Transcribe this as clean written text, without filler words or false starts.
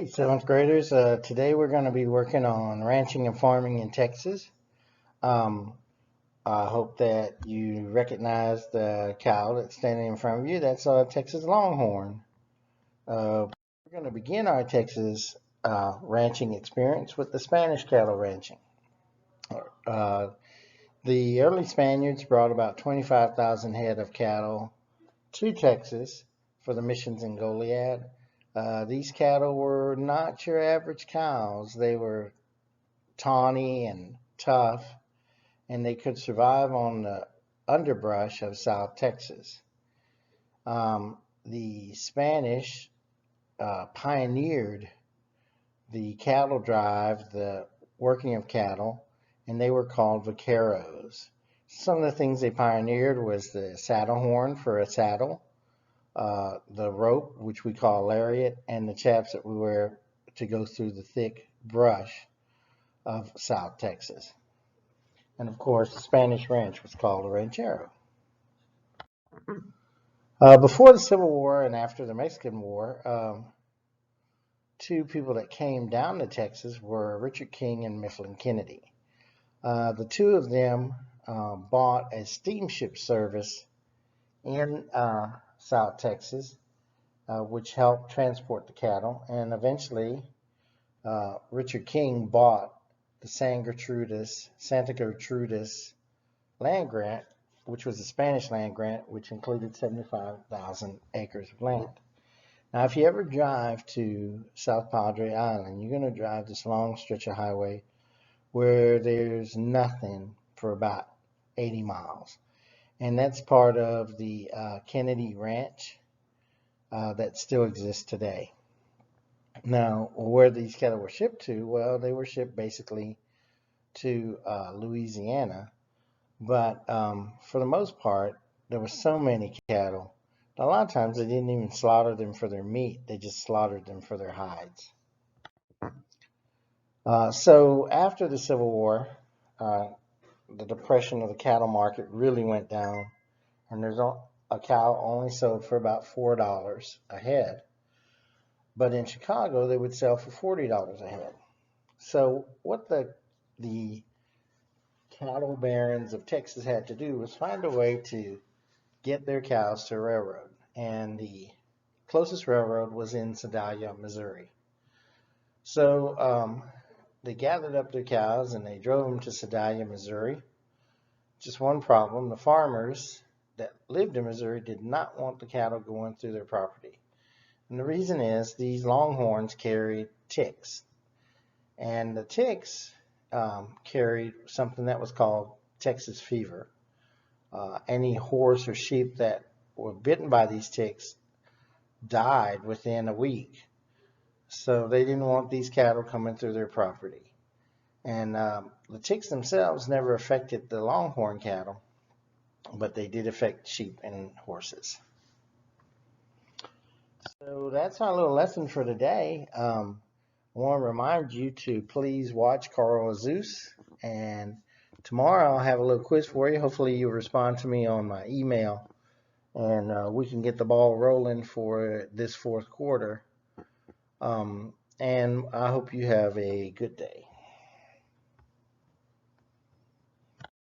Hey, seventh graders. Today we're going to be working on ranching and farming in Texas. Um, I hope that you recognize the cow that's standing in front of you. That's a Texas Longhorn. We're going to begin our Texas ranching experience with the Spanish cattle ranching. Uh, the early Spaniards brought about 25,000 head of cattle to Texas for the missions in Goliad. These cattle were not your average cows. They were tawny and tough, and they could survive on the underbrush of South Texas. The Spanish pioneered the cattle drive, the working of cattle, and they were called vaqueros. Some of the things they pioneered was the saddle horn for a saddle, the rope, which we call lariat, and the chaps that we wear to go through the thick brush of South Texas. And of course, the Spanish ranch was called a ranchero. Before the Civil War and after the Mexican War, two people that came down to Texas were Richard King and Mifflin Kennedy. The two of them bought a steamship service in South Texas, which helped transport the cattle. And eventually, Richard King bought the Santa Gertrudis land grant, which was a Spanish land grant, which included 75,000 acres of land. Now, if you ever drive to South Padre Island, you're going to drive this long stretch of highway where there's nothing for about 80 miles. And that's part of the Kennedy Ranch that still exists today. Now, where these cattle were shipped to, well, they were shipped basically to Louisiana. But for the most part, there were so many cattle. A lot of times they didn't even slaughter them for their meat. They just slaughtered them for their hides. So after the Civil War, the depression of the cattle market really went down. And there's a cow only sold for about $4 a head. But in Chicago, they would sell for $40 a head. So what the cattle barons of Texas had to do was find a way to get their cows to a railroad. And the closest railroad was in Sedalia, Missouri. So they gathered up their cows and they drove them to Sedalia, Missouri. Just one problem: the farmers that lived in Missouri did not want the cattle going through their property. And the reason is these longhorns carried ticks. And the ticks carried something that was called Texas fever. Any horse or sheep that were bitten by these ticks died within a week. So they didn't want these cattle coming through their property. And the ticks themselves never affected the longhorn cattle, but they did affect sheep and horses. So that's our little lesson for today. I want to remind you to please watch Carl Azus, and tomorrow I'll have a little quiz for you. Hopefully you'll respond to me on my email, and we can get the ball rolling for this fourth quarter. And I hope you have a good day.